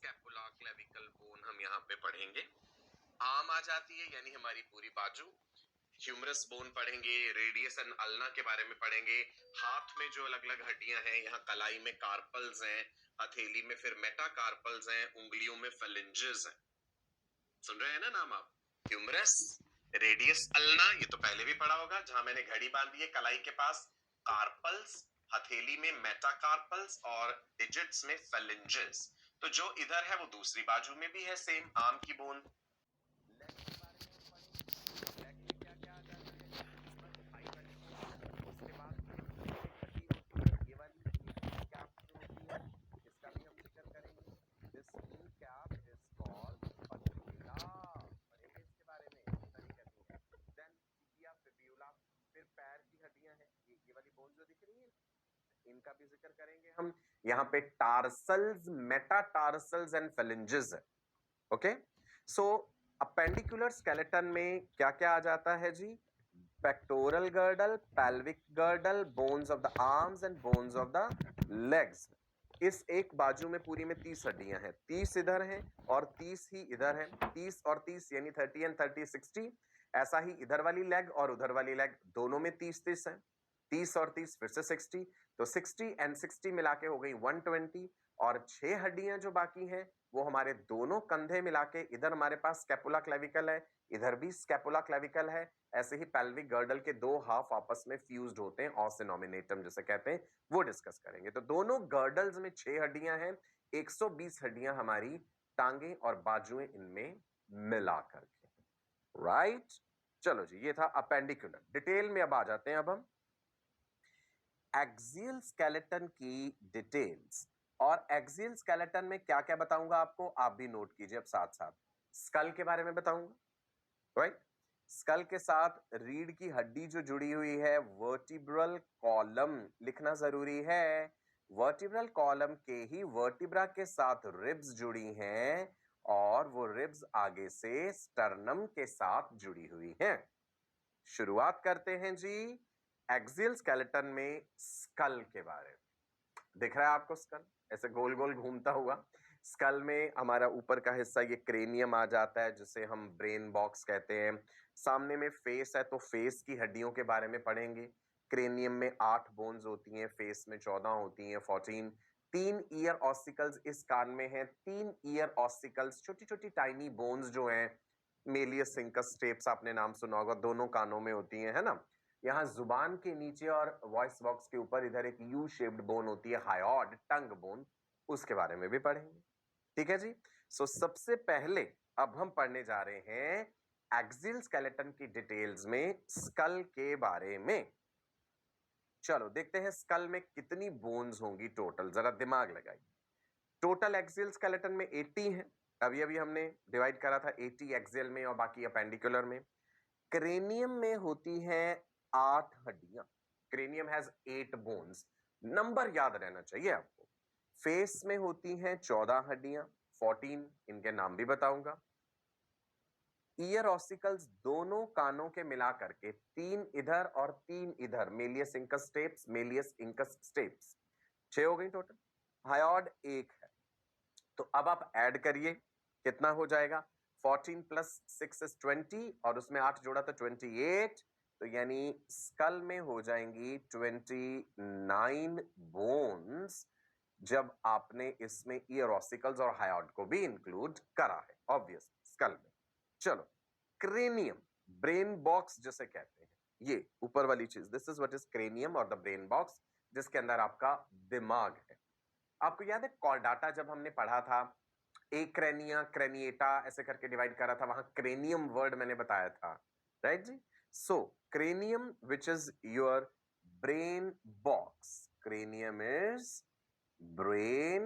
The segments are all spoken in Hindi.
स्कैपुला क्लेविकल बोन हम यहाँ पे पढ़ेंगे। आर्म आ जाती है यानी हमारी पूरी बाजू। ह्यूमरस बोन पढ़ेंगे, रेडियस एंड अल्ना के बारे में पढ़ेंगे। हाथ में जो अलग अलग हड्डियां हैं, यहाँ कलाई में कार्पल्स हैं, हथेली में फिर मेटाकार्पल्स हैं, उंगलियों में फेलिंजेस हैं। सुन रहे हैं ना नाम आप? ह्यूमरस, रेडियस, अल्ना, ये तो पहले भी पढ़ा होगा, जहां मैंने घड़ी बांधी है कलाई के पास। कार्पल्स, हथेली में मेटाकार्पल्स और डिजिट्स में फेलिंजेस। तो जो इधर है वो दूसरी बाजू में भी है, सेम आर्म की बोन। इनका भी जिक्र करेंगे हम। यहाँ पे टार्सल्स, मेटाटार्सल्स एंड फेलिंजेस है। ओके, सो अपेंडिकुलर स्केलेटन में क्या क्या आ जाता है जी? Pectoral girdle, pelvic girdle, bones of the arms and bones of the legs. इस एक बाजू में पूरी में 30 हड्डियां हैं। 30 इधर हैं और 30 ही इधर हैं। 30 और 30 यानी 30 एंड 30 60। ऐसा ही इधर वाली लेग और उधर वाली लेग दोनों में 30-30 है। 30 और 30 फिर से 60, तो 60 एंड 60 मिला के हो गई 120। और 6 हड्डियां जो बाकी हैं वो हमारे दोनों कंधे मिला के, इधर हमारे पास स्कैपुला क्लेविकल है, इधर भी स्कैपुला क्लेविकल है। ऐसे ही पेल्विक गर्डल के दो हाफ आपस में फ्यूज्ड होते हैं, ऑसिनोमिनेटम जिसे कहते हैं, वो डिस्कस करेंगे। तो दोनों गर्डल्स में 6 हड्डियां हैं, 120 हड्डियां हमारी टांगे और बाजुएं इनमें मिला करके। राइट, चलो जी, ये था अपेंडिकुलर। डिटेल में अब आ जाते हैं। अब हम एक्सियल स्केलेटन की डिटेल्स, और एक्सियल स्केलेटन में क्या क्या बताऊंगा आपको, आप भी नोट कीजिए अब साथ साथ। स्कल के बारे में बताऊंगा, राइट। स्कल के साथ रीढ़ की हड्डी जो जुड़ी हुई है, वर्टिब्रल कॉलम लिखना जरूरी है। वर्टिब्रल कॉलम के ही वर्टिब्रा के साथ रिब्स जुड़ी हैं और वो रिब्स आगे से स्टर्नम के साथ जुड़ी हुई हैं। शुरुआत करते हैं जी एक्सियल स्केलेटन में स्कल के बारे में। दिख रहा है आपको स्कल ऐसे गोल गोल घूमता हुआ? स्कल में हमारा ऊपर का हिस्सा ये क्रेनियम आ जाता है, जिसे हम ब्रेन बॉक्स कहते हैं। सामने में फेस है, तो फेस की हड्डियों के बारे में पढ़ेंगे। क्रेनियम में 8 बोन्स होती हैं, फेस में 14 होती हैं, 14। 3 ईयर ऑसिकल्स इस कान में हैं। 3 ईयर ऑसिकल्स, छोटी छोटी टाइनी बोन्स जो हैं, मेलियस सिंकस स्टेप्स आपने नाम सुना होगा, दोनों कानों में होती हैं, है ना। यहाँ जुबान के नीचे और वॉइस बॉक्स के ऊपर इधर एक यू शेप्ड बोन होती है, हायोड टंग बोन, उसके बारे में भी पढ़ेंगे। ठीक है जी। सो सबसे पहले अब हम पढ़ने जा रहे हैं एक्सियल स्केलेटन की डिटेल्स में स्कल के बारे में। चलो देखते हैं स्कल में कितनी बोन्स होंगी टोटल, जरा दिमाग लगाइए। टोटल एक्सियल स्केलेटन में 80 है। अभी अभी हमने डिवाइड करा था 80 एक्सियल में और बाकी अपेंडिकुलर में। क्रेनियम में होती हैं 8 हड्डियां। क्रेनियम हैज 8 बोन्स, नंबर याद रहना चाहिए आपको। फेस में होती हैं 14 हड्डियां, 14, इनके नाम भी बताऊंगा। ईयर ऑसिकल्स दोनों कानों के मिला करके 3 इधर और 3 इधर, Méliès incus steps, Méliès incus steps, 6 हो गई टोटल। हायोड 1 है। तो अब आप ऐड करिए, कितना हो जाएगा? 14 प्लस 6 इज 20 और उसमें 8 जोड़ा तो 28, तो यानी स्कल में हो जाएंगी 29 बोन्स, जब आपने इसमें ईयर ऑसिकल्स और हायोड को भी इंक्लूड करा है ऑब्वियस स्कल में। चलो, क्रेनियम, ब्रेन बॉक्स जिसे कहते हैं, ये ऊपर वाली चीज, this is what is cranium और द ब्रेन बॉक्स, जिसके अंदर आपका दिमाग है। आपको याद है कॉर्डाटा जब हमने पढ़ा था, एक्रैनिया, क्रेनिएटा ऐसे करके डिवाइड करा था, वहां क्रेनियम वर्ड मैंने बताया था, राइट जी। So cranium which is your brain box, cranium is brain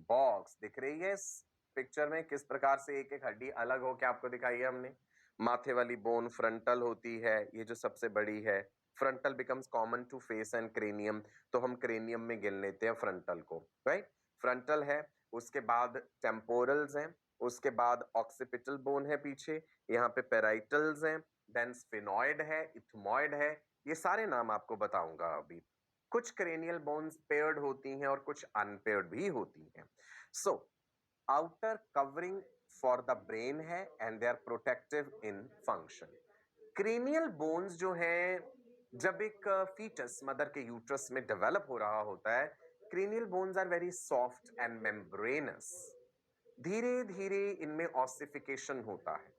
box. दिख रही है इस पिक्चर में किस प्रकार से एक एक हड्डी अलग हो के आपको दिखाई है हमने। माथे वाली बोन फ्रंटल होती है, ये जो सबसे बड़ी है। Frontal becomes common to face and cranium, तो हम क्रेनियम में गिन लेते हैं फ्रंटल को, राइट। फ्रंटल है, उसके बाद टेम्पोरल्स हैं, उसके बाद ऑक्सीपिटल बोन है पीछे, यहाँ पे पेराइटल्स हैं, देन स्फिनॉइड है, इथमॉइड है, ये सारे नाम आपको बताऊंगा अभी। कुछ क्रेनियल बोन्स पेयर्ड होती हैं और कुछ अनपेयर्ड भी होती हैं। So outer covering for the brain है and they are protective in function. Cranial bones जो है, जब एक फीटस मदर के यूट्रस में डेवलप हो रहा होता है, cranial bones are very soft and membranous. धीरे धीरे इनमें ऑसिफिकेशन होता है।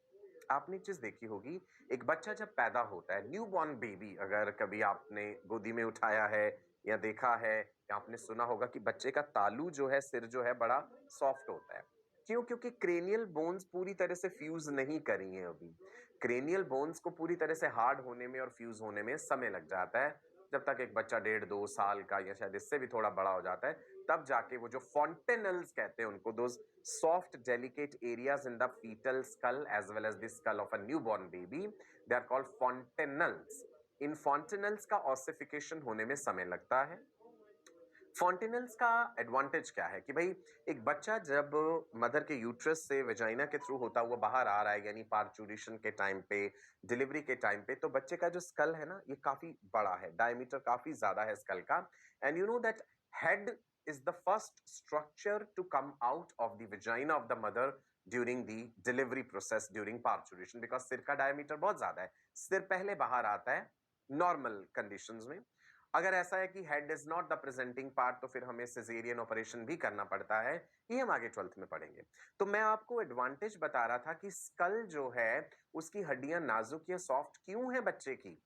आपने चीज देखी होगी, एक बच्चा जब पैदा होता है, न्यूबॉर्न बेबी, अगर कभी आपने गोदी में उठाया है या देखा है या आपने सुना होगा कि बच्चे का तालू जो है, सिर जो है, बड़ा सॉफ्ट होता है। क्यों? क्योंकि क्रेनियल बोन्स पूरी तरह से फ्यूज नहीं करी हैं अभी। क्रेनियल बोन्स को पूरी तरह से हार्ड होने में और फ्यूज होने में समय लग जाता है। जब तक एक बच्चा 1.5-2 साल का या शायद इससे भी थोड़ा बड़ा हो जाता है, तब जाके वो जो फॉन्टेनल्स कहते हैं उनको, those soft delicate areas in the fetal skull as well as the skull of a newborn baby, they are called fontanelles. In fontanelles का ossification होने में समय लगता है। फॉन्टेनल्स का एडवांटेज क्या है कि भाई, एक बच्चा जब मदर के यूट्रस से वेजाइना के थ्रू होता हुआ बाहर आ रहा है, यानी पार्चुरेशन के टाइम पे, डिलीवरी के टाइम पे, तो बच्चे का जो स्कल है ना, ये काफी बड़ा है, डायमीटर काफी ज्यादा है स्कल का। And you know that head is the first structure to come out of the vagina of the mother during the delivery process during parturition, because सिर का डायमीटर बहुत ज्यादा है, सिर पहले बाहर आता है नॉर्मल कंडीशंस में। अगर ऐसा है कि head is not the presenting part, तो फिर हमें सिजेरियन ऑपरेशन भी करना पड़ता है। ये हम आगे 12th में पढ़ेंगे। तो मैं आपको एडवांटेज बता रहा था कि स्कल जो है, उसकी हड्डियां नाजुक या सॉफ्ट क्यों है बच्चे की?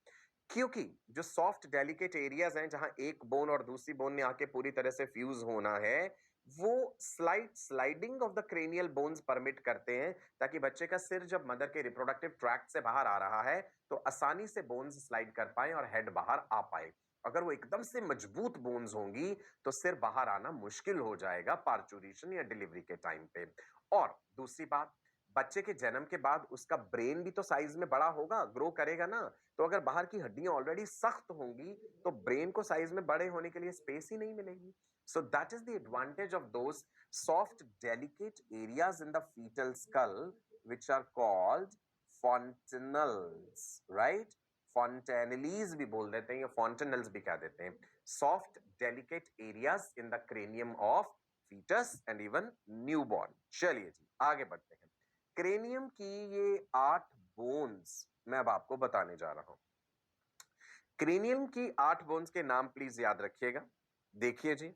क्योंकि जो सॉफ्ट डेलिकेट एरियाज हैं, जहां एक बोन और दूसरी बोन ने आके पूरी तरह से फ्यूज होना है, वो sliding of the cranial bones permit करते हैं, ताकि बच्चे का सिर जब मदर के रिप्रोडक्टिव ट्रैक्ट से बाहर आ रहा है, तो आसानी से बोन्स स्लाइड कर पाए और हेड बाहर आ पाए। अगर वो एकदम से मजबूत बोन्स होंगी, तो सिर बाहर आना मुश्किल हो जाएगा पार्चुरेशन या डिलीवरी के टाइम पे। और दूसरी बात, बच्चे के जन्म के बाद उसका ब्रेन भी तो साइज में बड़ा होगा, ग्रो करेगा ना। तो अगर बाहर की हड्डियां ऑलरेडी सख्त होंगी, तो ब्रेन को साइज में बड़े होने के लिए स्पेस ही नहीं मिलेगी। So that is the advantage of those soft delicate areas in the fetal skull, which are called fontanelles, right? Fontanelles भी बोल देते हैं या fontanelles भी कह देते हैं। Soft delicate areas in the cranium of fetus and even newborn. चलिए जी, आगे बढ़ते हैं। क्रेनियम की ये 8 बोन्स मैं अब आपको बताने जा रहा हूं। क्रेनियम की 8 बोन्स के नाम प्लीज याद रखिएगा। देखिए जी,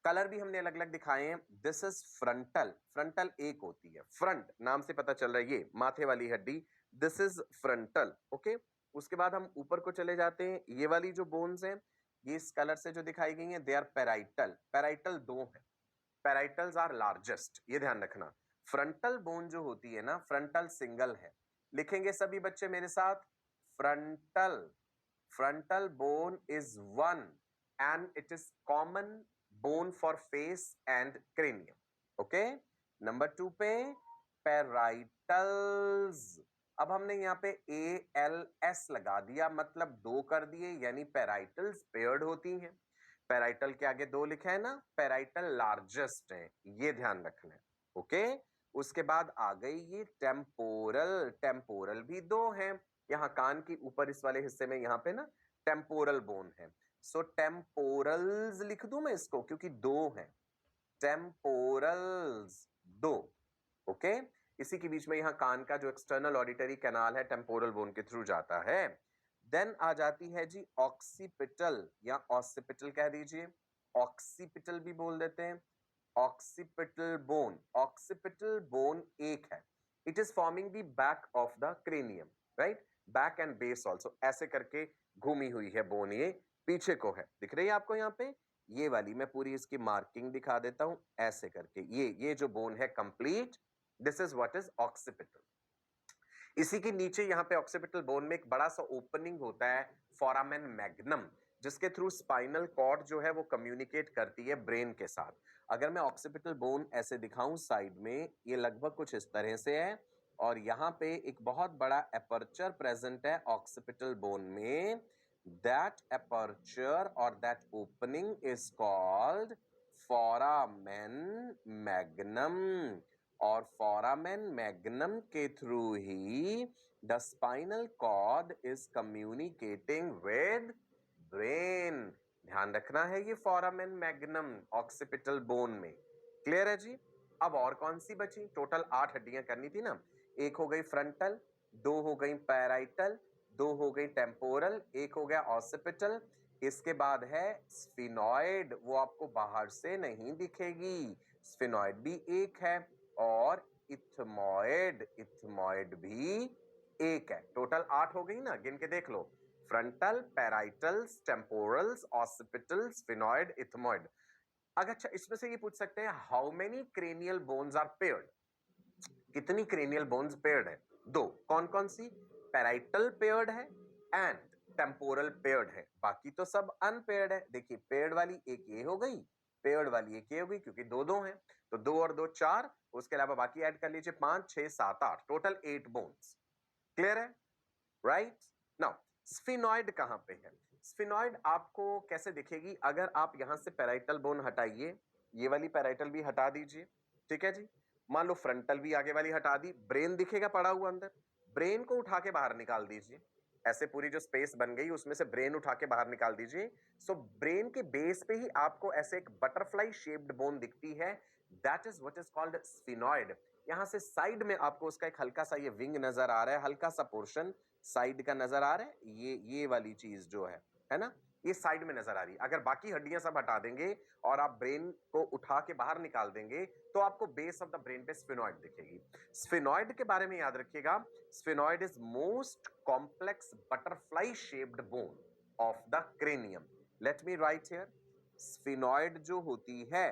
कलर भी हमने अलग अलग दिखाए हैं। दिस इज फ्रंटल, फ्रंटल एक होती है, फ्रंट नाम से पता चल रहा है, ये माथे वाली हड्डी, दिस इज फ्रंटल। ओके, उसके बाद हम ऊपर को चले जाते हैं। ये वाली जो बोन्स हैं, ये इस कलर से जो दिखाई गई हैं, दे आर पैराइटल। पैराइटल 2 है, पैराइटल्स आर लार्जेस्ट, ये ध्यान रखना। फ्रंटल बोन जो होती है ना, फ्रंटल सिंगल है। लिखेंगे सभी बच्चे मेरे साथ, frontal, frontal bone is one and it is common bone for face and cranium. Okay, number 2 पे पैराइटल्स। अब हमने यहाँ पे ALS लगा दिया, मतलब 2 कर दिए, यानी पैराइटल्स पेयर्ड होती हैं। पैराइटल के आगे 2 लिखा है ना, पैराइटल लार्जेस्ट है, ये ध्यान रखना है। ओके, उसके बाद आ गई ये टेम्पोरल। टेम्पोरल भी 2 है, यहाँ कान के ऊपर इस वाले हिस्से में, यहाँ पे ना टेम्पोरल बोन है। सो टेम्पोरल्स लिख दूं मैं इसको, क्योंकि 2 है, टेम्पोरल्स 2। ओके, इसी के बीच में यहाँ कान का जो एक्सटर्नल ऑडिटरी कैनाल है, टेम्पोरल बोन के थ्रू जाता है। देन आ जाती है जी ऑक्सीपिटल या ऑक्सीपिटल कह दीजिए, ऑक्सीपिटल भी बोल देते हैं। ऑक्सीपिटल बोन, ऑक्सीपिटल बोन एक है। It is forming the back of the cranium, right? Back and base also, ऐसे करके घूमी हुई है बोन, ये पीछे को है, दिख रही है आपको यहाँ पे? ये वाली मैं पूरी इसकी मार्किंग दिखा देता हूं, ऐसे करके ये जो बोन है complete, this is what is occipital. इसी के नीचे यहाँ पे ऑक्सीपिटल बोन में एक बड़ा सा ओपनिंग होता है, फोरामेन मैग्नम, जिसके थ्रू स्पाइनल कॉर्ड जो है वो कम्युनिकेट करती है ब्रेन के साथ। अगर मैं ऑक्सीपिटल बोन ऐसे दिखाऊं साइड में, ये लगभग कुछ इस तरह से है, और यहाँ पे एक बहुत बड़ा एपर्चर प्रेजेंट है ऑक्सीपिटल बोन में। दैट एपर्चर और that opening is called foramen magnum, और फोरामेन मैग्नम के थ्रू ही the spinal cord is communicating with brain. ध्यान रखना है, ये फोरामेन मैग्नम ऑक्सीपिटल बोन में। क्लियर है जी? अब और कौन सी बची? टोटल 8 हड्डियां करनी थी ना। एक हो गई फ्रंटल, 2 हो गई पैराइटल, 2 हो गई टेम्पोरल, एक हो गया ऑसिपिटल। इसके बाद है स्फिनॉइड, वो आपको बाहर से नहीं दिखेगी, स्फिनॉइड भी एक है, और इथमॉइड, इथमॉइड भी एक है। टोटल 8 हो गई ना, गिन के देख लो। Frontal, parietals, temporals, occipitals, sphenoid, ethmoid. अगर अच्छा इसमें से ये पूछ सकते हैं how many cranial bones are paired, कितनी क्रेनियल बोन्स पेयर्ड है? 2। कौन कौन सी? पैराइटल पेयर्ड है एंड टेम्पोरल पेयर्ड है, बाकी तो सब अनपेयर्ड है। देखिए पेयर्ड वाली एक ये हो गई, पेयर्ड वाली एक ये हो गई, क्योंकि 2 है, तो 2 और 2 4, उसके अलावा बाकी ऐड कर लीजिए 5 6 7 8, टोटल 8 बोन्स। क्लियर है? राइट। नाउ स्फिनॉइड कहां पे है? स्फिनॉइड आपको कैसे दिखेगी? अगर आप यहां से पैराइटल बोन हटाइए, ये वाली पैराइटल भी हटा दीजिए, ठीक है जी। मान लो फ्रंटल भी आगे वाली हटा दी, ब्रेन दिखेगा पड़ा हुआ अंदर, ब्रेन को उठा के बाहर निकाल दीजिए, ऐसे पूरी जो स्पेस बन गई उसमें से ब्रेन उठा के बाहर निकाल दीजिए। सो ब्रेन के बेस पे ही आपको ऐसे एक बटरफ्लाई शेप्ड बोन दिखती है, that is what is called sphenoid. यहां से साइड में आपको उसका एक हल्का सा ये विंग नजर आ रहा है, हल्का सा पोर्शन साइड का नजर आ रहा है, ये वाली चीज जो है ना, ये साइड में नजर आ रही है। अगर बाकी हड्डियां सब हटा देंगे और आप ब्रेन को उठा के बाहर निकाल देंगे तो आपको बेस ऑफ द ब्रेन पे स्फिनॉइड दिखेगी। स्फिनॉइड के बारे में याद रखिएगा, sphenoid is most complex butterfly shaped bone of the cranium. Let me right here, sphenoid जो होती है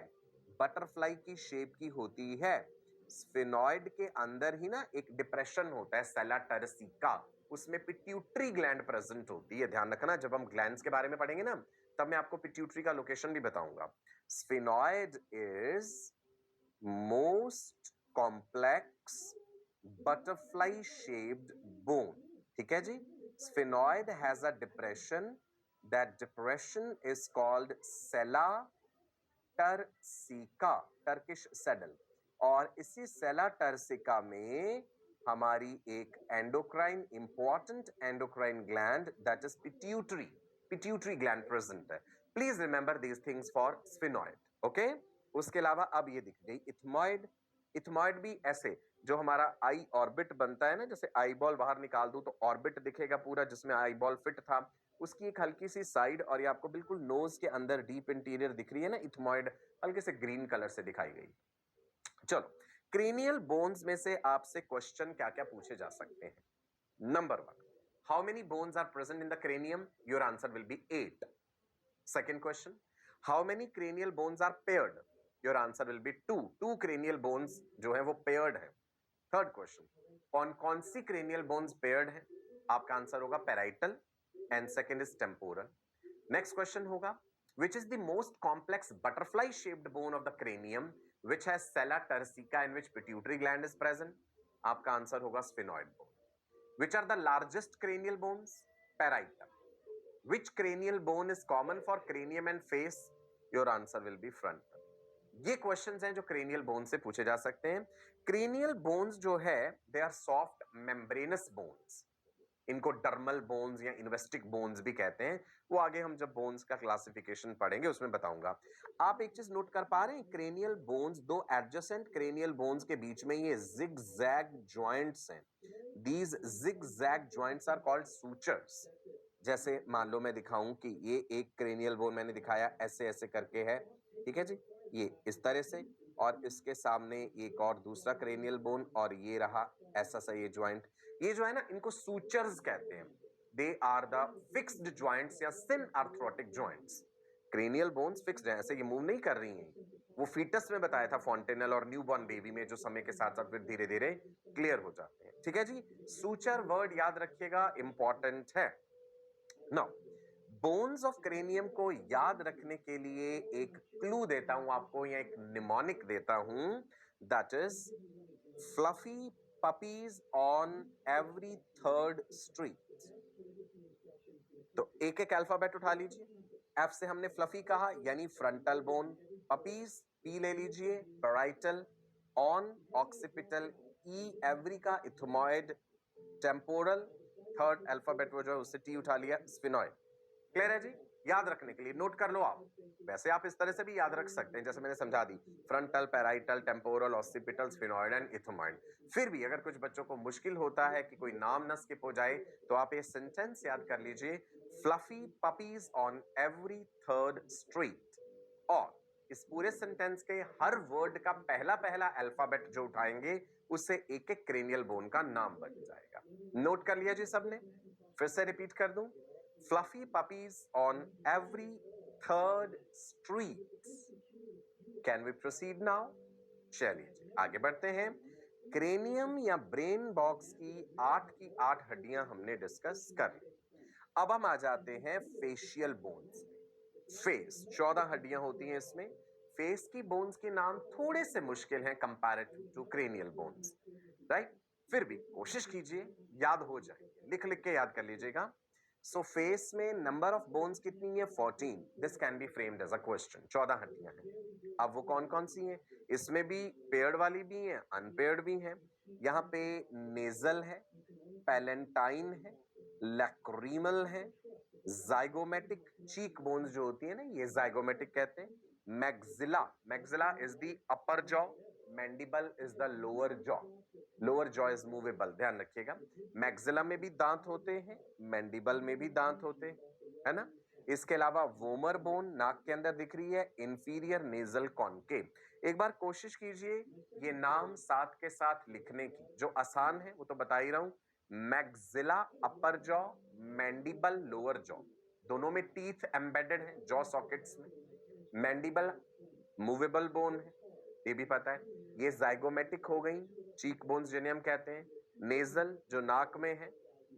बटरफ्लाई की शेप की होती है। स्फिनॉइड के अंदर ही ना एक डिप्रेशन होता है सेला टर्सिका, उसमें पिट्यूटरी ग्लैंड प्रेजेंट होती है। ध्यान रखना, जब हम ग्लैंड्स के बारे में पढ़ेंगे ना तब मैं आपको पिट्यूटरी का लोकेशन भी बताऊंगा। Sphenoid is most complex butterfly shaped bone, ठीक है जी। Sphenoid has a depression, that depression is called sella turcica, Turkish saddle. और इसी सेला टर्सिका में हमारी एक endocrine, important endocrine gland that is pituitary, pituitary gland present है। Please remember these things for sphenoid, okay. उसके अलावा अब ये दिख गई इथमॉइड। इथमॉइड भी ऐसे जो हमारा आई ऑर्बिट बनता है ना, जैसे आई बॉल बाहर निकाल दूं तो ऑर्बिट दिखेगा पूरा जिसमें आई बॉल फिट था, उसकी एक हल्की सी साइड, और ये आपको बिल्कुल नोज के अंदर डीप इंटीरियर दिख रही है ना, इथमॉइड हल्के से ग्रीन कलर से दिखाई गई। चलो, क्रेनियल बोन्स में से आपसे क्वेश्चन क्या क्या पूछे जा सकते हैं? Number 1, how many bones are present in the cranium? Your answer will be 8। Second question, how many cranial bones are paired? Your answer will be 2। 2 cranial bones जो है वो पेयर्ड है। थर्ड क्वेश्चन, कौन कौन सी क्रेनियल बोन्स पेयर्ड है? आपका आंसर होगा parietal and second is temporal. Next question होगा, which is the most complex butterfly shaped bone of the cranium which has sella turcica in which pituitary gland is present? आपका आंसर होगा sphenoid bone. Which are the largest cranial bones? Parietal. Which cranial bone is common for cranium and face? Your answer will be frontal. ये क्वेश्चंस हैं जो क्रेनियल बोन से पूछे जा सकते हैं। क्रेनियल बोन्स जो है they are soft membranous bones, इनको डर्मल बोन्स या इन्वेस्टिक बोन्स भी कहते हैं। वो आगे हम जब बोन्स का क्लासिफिकेशन पढ़ेंगे उसमें बताऊंगा। आप एक चीज नोट कर पा रहे हैं, क्रेनियल बोन्स, दो एडजेसेंट क्रेनियल बोन्स के बीच में ये जिग जैग ज्वाइंट्स हैं। These zigzag joints are called sutures. जैसे मान लो मैं दिखाऊं कि ये एक क्रेनियल बोन मैंने दिखाया ऐसे ऐसे करके है, ठीक है जी, ये इस तरह से, और इसके सामने एक और दूसरा क्रेनियल बोन, और ये रहा ऐसा सा ये ज्वाइंट। ये जो है ना इनको सूचर्स कहते हैं। They are the fixed joints या synarthrotic joints. Cranial bones fixed हैं, ऐसे ये मूव नहीं कर रही हैं। वो फीटस में बताया था फॉन्टेनल और न्यूबॉर्न बेबी में, जो समय के साथ साथ फिर धीरे धीरे क्लियर हो जाते हैं, ठीक है जी। सूचर वर्ड याद रखिएगा, इंपॉर्टेंट है। नाउ बोन्स ऑफ क्रेनियम को याद रखने के लिए एक क्लू देता हूं आपको, या एक निमोनिक देता हूं, that is fluffy puppies on every third street. तो एक एक अल्फाबेट उठा लीजिए। एफ से हमने फ्लफी कहा यानी फ्रंटल बोन, पपीज पी ले लीजिए, parietal, on occipital, E every का इथमॉइड, टेम्पोरल, थर्ड अल्फाबेट वो जो है उससे टी उठा लिया, स्फिनॉइड। क्लियर है जी? याद रखने के लिए नोट कर लो आप। वैसे आप इस तरह से भी याद रख सकते हैं, जैसे मैंने समझा दी, frontal, parietal, temporal, occipital, sphenoid and ethmoid. फिर भी अगर कुछ बच्चों को मुश्किल होता है कि कोई नाम ना स्किप हो जाए, तो आप ये सेंटेंस याद कर लीजिए, fluffy puppies on every third street. और इस पूरे सेंटेंस के हर वर्ड का पहला पहला अल्फाबेट जो उठाएंगे, उससे एक एक क्रेनियल बोन का नाम बन जाएगा। नोट कर लिया जी सबने? फिर से रिपीट कर दूं, fluffy puppies on every third street. Can we proceed now? चलिए जी आगे बढ़ते हैं। क्रेनियम या ब्रेन बॉक्स की 8 हड्डियां हमने डिस्कस कर ली। अब हम आ जाते हैं फेशियल बोन्स में। फेस 14 हड्डियां होती हैं इसमें। फेस की बोन्स के नाम थोड़े से मुश्किल हैं comparative to cranial bones, right? फिर भी कोशिश कीजिए, याद हो जाएंगे, लिख लिख के याद कर लीजिएगा। सो फेस में नंबर ऑफ बोन्स कितनी है? 14। This can be framed as a question. 14 हड्डियां हैं। अब वो कौन कौन सी हैं? इसमें भी पेयर्ड वाली भी हैं, अनपेयर्ड भी हैं। यहाँ पे नेजल है, पैलेंटाइन है, लैक्रीमल है, जाइगोमेटिक, चीक बोन्स जो होती है ना, ये जाइगोमेटिक कहते हैं। Maxilla, maxilla is the upper jaw, mandible is the lower jaw. Lower jaw is movable, ध्यान रखिएगा। मैक्सिला में भी दांत होते हैं, मैंडिबल में भी दांत होते हैं, है ना? इसके अलावा वोमर बोन नाक के अंदर दिख रही है, इंफीरियर नेजल कॉन्केव। एक बार कोशिश कीजिए ये नाम साथ के साथ लिखने की, जो आसान है वो तो बता ही रहा हूं। मैक्सिला अपर जॉ, मैंडिबल लोअर जॉ, दोनों में टीथ एम्बेडेड हैं जॉ सॉकेट्स में। मैंडिबल मूवेबल बोन है, ये भी पता है। ये जाइगोमेटिक हो गई, चीक बोन्स जिन्हें हम कहते हैं। नेजल जो नाक में है,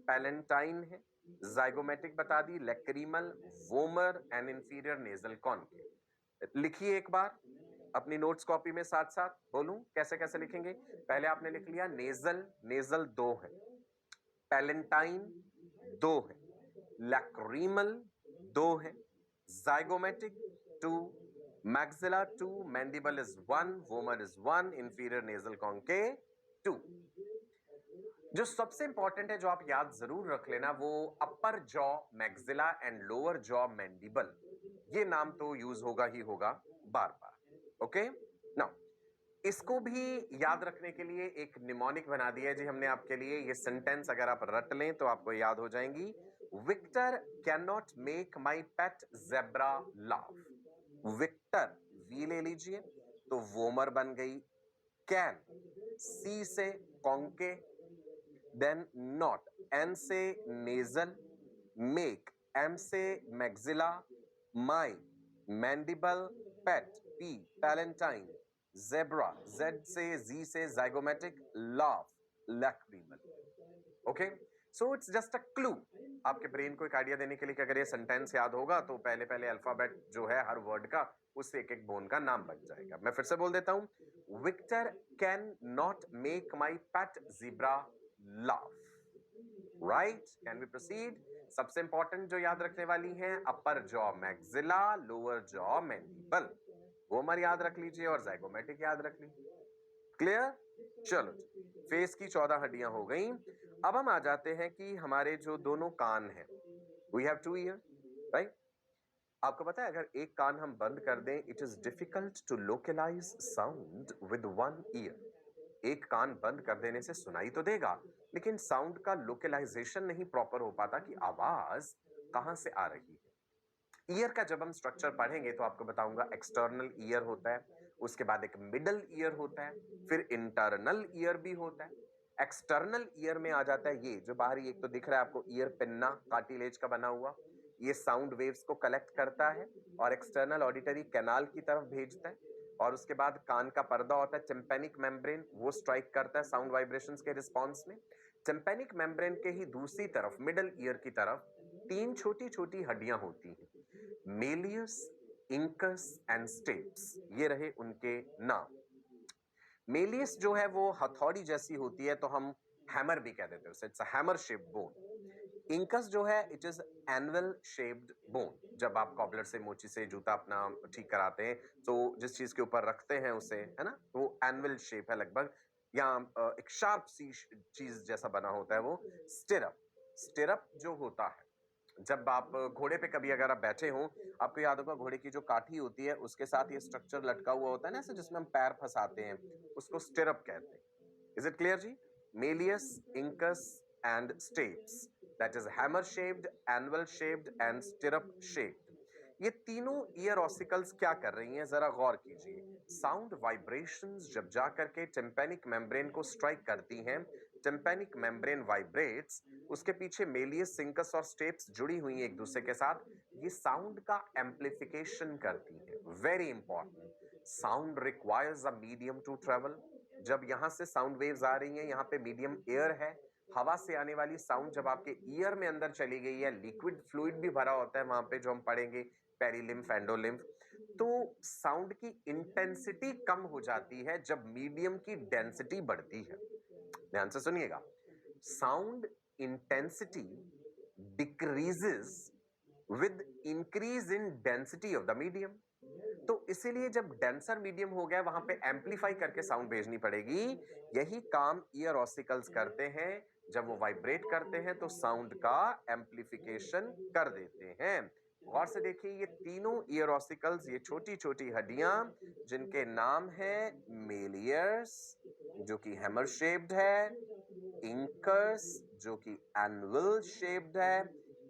पैलेंटाइन है, जाइगोमेटिक बता दी, lacrimal, vomer and inferior nasal concave. लिखिए एक बार अपनी नोट्स कॉपी में, साथ साथ बोलूं कैसे कैसे लिखेंगे। पहले आपने लिख लिया नेजल, नेजल 2 है, पैलेंटाइन 2 है, लैक्रीमल 2 है, zygomatic 2, maxilla 2, mandible is 1, vomer is 1, inferior nasal concave 2। जो सबसे इंपॉर्टेंट है, जो आप याद जरूर रख लेना, वो अपर jaw maxilla and lower jaw mandible. ये नाम तो यूज होगा ही होगा बार बार। ओके, नाउ इसको भी याद रखने के लिए एक निमोनिक बना दिया है जी हमने आपके लिए। ये सेंटेंस अगर आप रट लें तो आपको याद हो जाएंगी। Victor can not make my pet zebra laugh. Victor V ले लीजिए तो वोमर बन गई, कैन सी से कॉन्के, देन नॉट एन से नेजल, मेक एम से maxilla, my mandible, pet P palatine, zebra Z से जी से zygomatic, laugh lacrimal. Okay, so it's just a clue आपके ब्रेन को एक आइडिया देने के लिए कि अगर ये सेंटेंस याद होगा तो पहले पहले अल्फाबेट जो है हर वर्ड का, उससे एक एक बोन का नाम बन जाएगा। मैं फिर से बोल देता हूं, Victor can not make my pet zebra laugh, right? Can we proceed? सबसे इंपॉर्टेंट जो याद रखने वाली है, upper jaw maxilla, lower jaw mandible. Vomer याद रख लीजिए और जाइगोमेटिक याद रख लीजिए। क्लियर? चलो, फेस की 14 हड्डियां हो गई। अब हम आ जाते हैं कि हमारे जो दोनों कान हैं, वी हैव 2 ईयर, राइट? आपको पता है अगर एक कान हम बंद कर दें, it is difficult to localise sound with 1 ear. एक कान बंद कर देने से सुनाई तो देगा, लेकिन साउंड का लोकलाइजेशन नहीं प्रॉपर हो पाता कि आवाज कहां से आ रही है। ईयर का जब हम स्ट्रक्चर पढ़ेंगे तो आपको बताऊंगा, एक्सटर्नल ईयर होता है, उसके बाद एक मिडल ईयर होता है, फिर इंटरनल ईयर भी होता है। एक्सटर्नल ईयर में आ जाता है ये जो बाहरी, एक तो दिख रहा है आपको ईयर पिन्ना कार्टिलेज का बना हुआ, ये साउंड वेव्स को कलेक्ट करता है और एक्सटर्नल ऑडिटरी कैनाल की तरफ भेजता है। और उसके बाद कान का पर्दा होता है टिम्पैनिक मेम्ब्रेन, वो स्ट्राइक करता है साउंड वाइब्रेशंस के रिस्पॉन्स में। टिम्पैनिक मेम्ब्रेन के ही दूसरी तरफ, मिडल ईयर की तरफ, 3 छोटी छोटी हड्डियां होती हैं, मेलियस, इंकस एंड स्टेप्स। ये रहे उनके नाम। मेलियस जो है वो हथौड़ी जैसी होती है, तो हम हैमर भी कह देते हैं उसे, it's a hammer shaped bone. Incus जो है, it is annual shaped bone. जब आप कॉबलर से, मोची से जूता अपना ठीक कराते हैं, तो जिस चीज के ऊपर रखते हैं उसे, है ना, वो एनुअल शेप है लगभग, या एक शार्प सी चीज जैसा बना होता है वो। स्टिरअप, स्टिरअप जो होता है जब आप घोड़े पे कभी अगर आप बैठे हो, आपको याद होगा घोड़े की जो काठी होती है उसके साथ ये स्ट्रक्चर लटका हुआ होता है ना, ऐसे जिसमें हम पैर फंसाते हैं, उसको स्टिरअप कहते हैं। इज इट क्लियर जी? Malleus, incus and stapes, that is hammer shaped, anvil shaped and stirrup shaped. ये तीनों ईयर ऑसिकल्स क्या कर रही हैं, जरा गौर कीजिए। साउंड वाइब्रेशंस जब जा करके टिम्पैनिक मेम्ब्रेन को स्ट्राइक करती हैं, टिम्पैनिक मेम्ब्रेन वाइब्रेट्स, उसके पीछे मेलियस, सिंकस और स्टेप्स जुड़ी हुई हैं एक दूसरे के साथ, ये साउंड का एम्प्लीफिकेशन करती हैं। Very important, sound requires a medium to travel. जब यहां से साउंड वेव्स आ रही हैं, यहाँ पे मीडियम एयर है, हवा से आने वाली साउंड जब आपके ईयर में अंदर चली गई है, लिक्विड फ्लूइड भी भरा होता है वहां पे, जो हम पढ़ेंगे पेरिलिम्फ, एंडोलिम्फ, तो साउंड की इंटेंसिटी कम हो जाती है जब मीडियम की डेंसिटी बढ़ती है। ध्यान से सुनिएगा, sound intensity decreases with increase in density of the medium. तो इसीलिए जब डेंसर मीडियम हो गया, वहां पे एम्पलीफाई करके साउंड भेजनी पड़ेगी। यही काम ईयर ऑसिकल्स करते हैं। जब वो वाइब्रेट करते हैं तो साउंड का एम्पलीफिकेशन कर देते हैं। गौर से देखिए, ये तीनों ईयर ऑसिकल्स, ये छोटी छोटी हड्डियां जिनके नाम है मेलियर्स जो कि हैमर शेप्ड है, इंकस जो कि एनुअल शेप्ड है,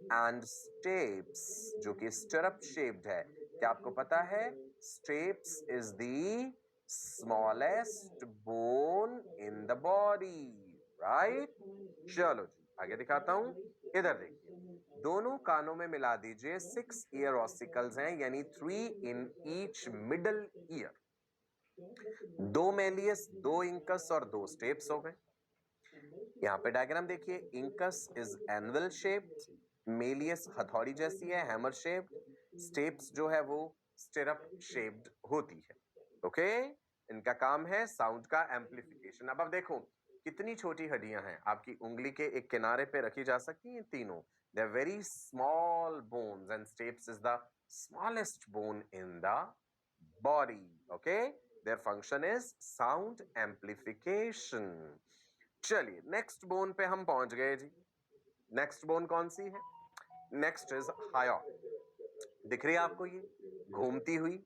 एंड स्टेप्स जो कि स्टिरअप शेप्ड है। क्या आपको पता है, steps is the smallest bone in the body, right? चलो जी आगे दिखाता हूं, इधर देखिए, दोनों कानों में मिला दीजिए 6 ईयर ऑसिकल्स हैं, यानी 3 in each middle ear. 2 Méliès, 2 incus और 2 स्टेप्स हो गए। यहाँ पे डायग्राम देखिए, incus is annual shaped, Méliès हथौड़ी जैसी है, हैमर शेप्ड, स्टेप्स जो है वो स्टिरअप शेप्ड होती है। ओके, इनका काम है साउंड का एम्प्लीफिकेशन। अब देखो कितनी छोटी हड्डियां हैं, आपकी उंगली के एक किनारे पे रखी जा सकती हैं तीनों। They are very small bones and stapes is the smallest bone in the body. Okay, their function is sound amplification. चलिए नेक्स्ट बोन पे हम पहुंच गए जी। नेक्स्ट बोन कौन सी है? Next is hyoid. दिख रही है आपको ये घूमती हुई,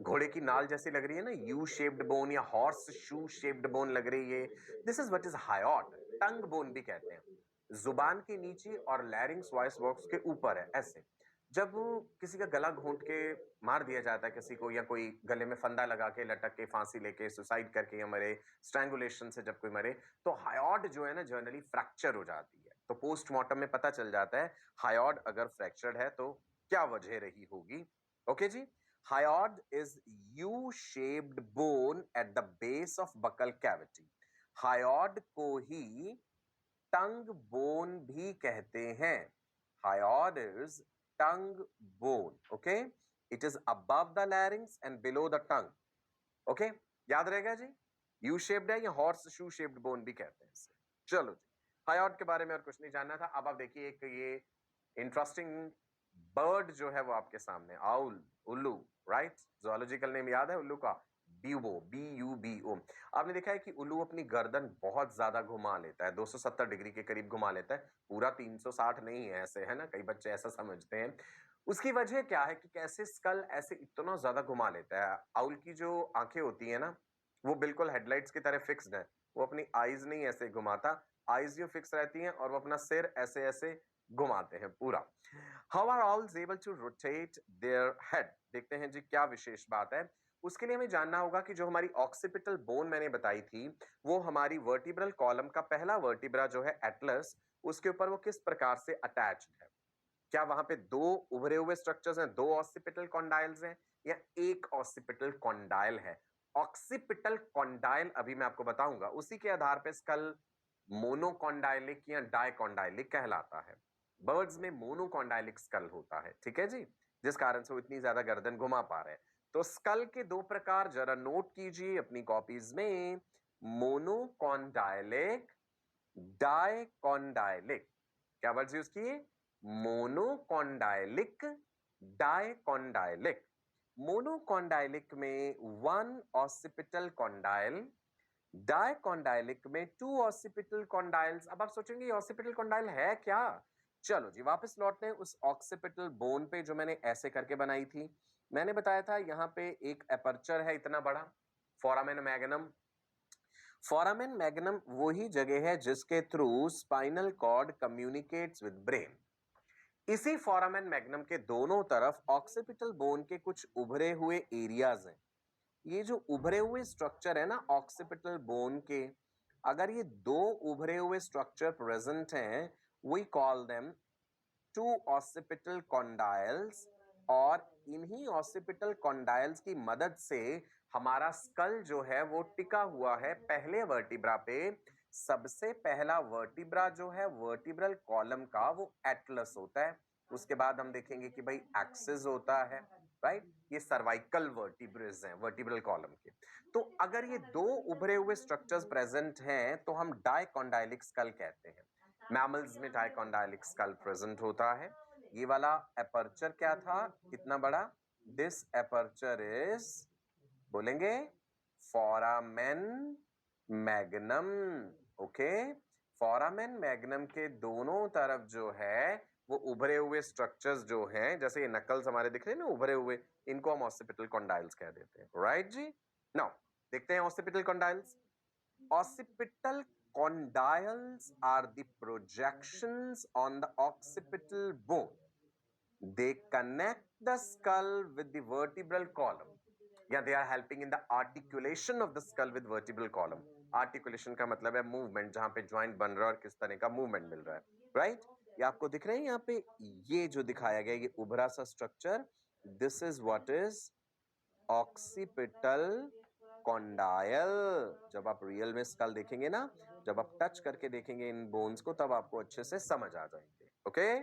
घोड़े की नाल जैसी लग रही है ना, यू शेप्ड बोन या हॉर्स शू शेप्ड बोन लग रही है। This is what is hyoid, tongue bone भी कहते हैं। जुबान के नीचे और लैरिंग्स वॉइस बॉक्स के ऊपर है ऐसे। जब किसी का गला घोंट के मार दिया जाता है किसी को, या कोई गले में फंदा लगा के लटक के फांसी लेके सुसाइड करके या मरे, स्ट्रैंगुलेशन से जब कोई मरे, तो हायोट जो है ना जनरली फ्रैक्चर हो जाती है। तो पोस्टमार्टम में पता चल जाता है हायोट अगर फ्रैक्चर्ड है तो क्या वजह रही होगी। ओके जी, hyoid is U shaped bone at the base of buccal cavity. Hyoid को ही टंग बोन भी कहते हैं। Hyoid is tongue bone. Okay, it is above the larynx and below the tongue. Okay, याद रहेगा जी, यू शेप्ड है या हॉर्स शू शेप्ड बोन भी कहते हैं इसे। चलो जी, हायोट के बारे में और कुछ नहीं जानना था। अब आप देखिए एक ये इंटरेस्टिंग बर्ड जो है वो आपके सामने, आउल, उल्लू, राइट? जूलॉजिकल नेम याद है उल्लू का? Bubo, BUBO। आपने देखा है कि उल्लू अपनी गर्दन बहुत ज्यादा घुमा लेता है, 270 डिग्री के करीब घुमा लेता है, पूरा 360 नहीं है ऐसे, है ना, कई बच्चे ऐसा समझते हैं। उसकी वजह क्या है कि कैसे स्कल ऐसे इतना ज्यादा घुमा लेता है? आउल की जो आंखें होती है ना, वो बिल्कुल हेडलाइट्स की तरह फिक्स्ड है, वो अपनी आईज नहीं ऐसे घुमाता, आईज जो फिक्स रहती हैं और वो अपना सिर ऐसे ऐसे घुमाते हैं पूरा। How are owls able to rotate their head? देखते हैं जी क्या विशेष बात है। उसके लिए हमें जानना होगा कि जो हमारी ऑक्सीपिटल बोन मैंने बताई थी, वो हमारी वर्टिब्रल कॉलम का पहला वर्टिब्रा जो है एटलस, उसके ऊपर वो किस प्रकार से अटैच्ड है। क्या वहां पे दो उभरे हुए स्ट्रक्चर्स हैं, दो ऑक्सीपिटल कॉन्डाइल्स हैं, या एक ऑक्सीपिटल कॉन्डाइल है? ऑक्सीपिटल कॉन्डाइल अभी मैं आपको बताऊंगा, उसी के आधार पे स्कल मोनोकॉन्डाइलिक या डाइकॉन्डाइलिक कहलाता है। बर्ड्स में मोनोकॉन्डाइलिक स्कल होता है, ठीक है जी, जिस कारण से वो इतनी ज्यादा गर्दन घुमा पा रहे हैं। तो स्कल के दो प्रकार जरा नोट कीजिए अपनी कॉपीज में, मोनोकॉन्डाइलिक, डाइकॉन्डाइलिक। क्या वर्ड्स यूज किए? Monocondylic, dicondylic. मोनोकॉन्डाइलिक में वन ऑक्सीपिटल कॉन्डाइल, डाइकॉन्डाइलिक में टू ऑक्सीपिटल कॉन्डाइल्स। अब आप सोचेंगे ऑक्सीपिटल कॉन्डाइल है क्या? चलो जी वापस लौटते हैं उस ऑक्सीपिटल बोन पे जो मैंने ऐसे करके बनाई थी। मैंने बताया था यहाँ पे एक एपर्चर है इतना बड़ा, फोरामेन मैग्नम। फोरामेन मैग्नम वही जगह है जिसके through spinal cord communicates with brain. इसी फोरामेन मैग्नम के दोनों तरफ ऑक्सीपिटल बोन के कुछ उभरे हुए एरियाज हैं। ये जो उभरे हुए स्ट्रक्चर है ना ऑक्सीपिटल बोन के, अगर ये दो उभरे हुए स्ट्रक्चर प्रेजेंट हैं, we call them two occipital condyles, और इन्हीं ऑक्सीपिटल कॉन्डाइल्स की मदद से हमारा स्कल जो है वो टिका हुआ है पहले वर्टिब्रा पे। सबसे पहला वर्टिब्रा जो है वर्टिब्रल कॉलम का वो एटलस होता है। उसके बाद हम देखेंगे कि भाई एक्सिस होता है, राइट। ये सर्वाइकल वर्टिब्रेज हैं वर्टिब्रल कॉलम के। तो अगर ये दो उभरे हुए स्ट्रक्चर्स प्रेजेंट हैं तो हम डाइकॉन्डाइलिक स्कल कहते हैं। मैमल्स में डाइकॉन्डाइलिक स्कल प्रेजेंट होता है। ये वाला एपर्चर क्या था कितना बड़ा, दिस एपर्चर इज, बोलेंगे, foramen magnum. Okay, foramen magnum के दोनों तरफ जो है वो उभरे हुए स्ट्रक्चर्स जो हैं, जैसे ये नकल्स हमारे दिख रहे हैं ना उभरे हुए, इनको हम ऑक्सीपिटल कॉन्डाइल्स कह देते हैं, राइट जी। नाउ देखते हैं occipital condyles. Occipital condyles are the projections on the occipital bone. They connect the skull with the vertebral column. Yeah, they are helping in the articulation of the skull with vertebral column. Articulation का मतलब है मूवमेंट, जहां पे ज्वाइंट बन रहा है और किस तरह का मूवमेंट मिल रहा है, राइट। ये आपको दिख रहे हैं यहाँ पे, ये जो दिखाया गया ये उभरा सा structure, this is what is occipital condyle. जब आप रियल में स्कल देखेंगे ना, जब आप टच करके देखेंगे इन बोन्स को, तब आपको अच्छे से समझ आ जाएंगे। ओके,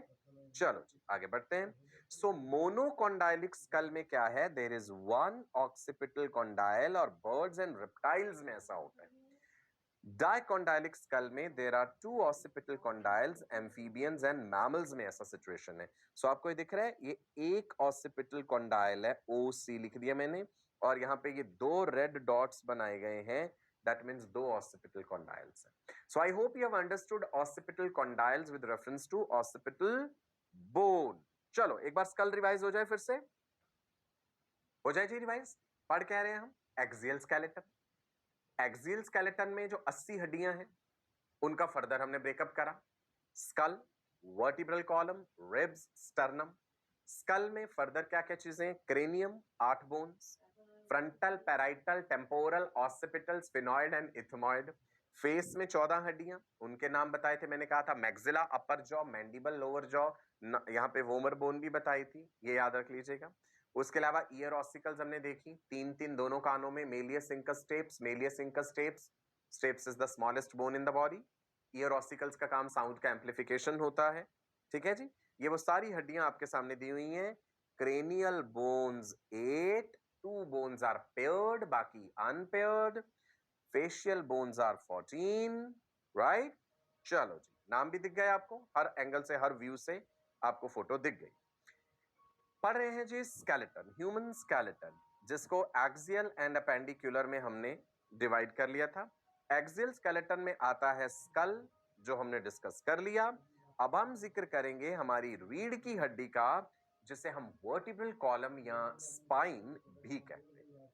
चलो जी आगे बढ़ते हैं। सो मोनोकॉन्डाइलिक स्कल में क्या है, there is one occipital condyle, और बर्ड्स एंड रेप्टाइल्स में ऐसा होता है। डाइकॉन्डाइलिक स्कल में there are two occipital condyles, amphibians and mammals में ऐसा सिचुएशन है। सो आपको ये दिख रहा है, ये एक ऑक्सीपिटल कॉन्डाइल है, ओसी लिख दिया मैंने, और यहाँ पे ये दो रेड डॉट्स बनाए गए हैं, दैट मीन्स दो ऑक्सीपिटल कॉन्डाइल्स है। So I hope you have understood occipital condyles with reference to occipital bone. चलो एक बार स्कल रिवाइज हो जाए, फिर से हो जाए जी रिवाइज। पढ़ कह रहे हैं हम एक्सियल स्केलेटन। एक्सियल स्केलेटन में जो 80 हड्डियां हैं उनका फर्दर हमने ब्रेकअप करा। Skull, vertebral column, ribs, sternum. Skull में फर्दर क्या क्या चीजें, cranium 8 bones, frontal, parietal, temporal, occipital, sphenoid and ethmoid. Face में 14 हड्डियां, उनके नाम बताए थे मैंने, कहा था मैक्सिला अपर जॉ, मैंडिबल लोअर जॉ, यहाँ पे वोमर बोन भी बताई थी, ये याद रख लीजिएगा। उसके अलावा ईयर ऑसिकल्स हमने देखी, तीन तीन दोनों कानों में, Méliès incus steps, Méliès incus steps, steps is the smallest bone in the body. Ear ossicles का काम साउंड का एम्प्लीफिकेशन होता है, ठीक है जी। ये वो सारी हड्डियां आपके सामने दी हुई हैं। Cranial bones 8, 2 bones are paired, बाकी unpaired. Facial bones are 14, right. चलो जी, नाम भी दिख गए आपको, हर एंगल से, हर व्यू से आपको फोटो दिख गई। पढ़ रहे हैं जी स्केलेटन, ह्यूमन स्केलेटन, जिसको एक्सियल एंड अपेंडिकुलर में हमने डिवाइड कर लिया था। एक्सियल स्केलेटन में आता है स्कल, जो हमने डिस्कस कर लिया। अब हम जिक्र करेंगे हमारी रीढ़ की हड्डी का, जिसे हम वर्टिब्रल कॉलम या स्पाइन भी कहते हैं।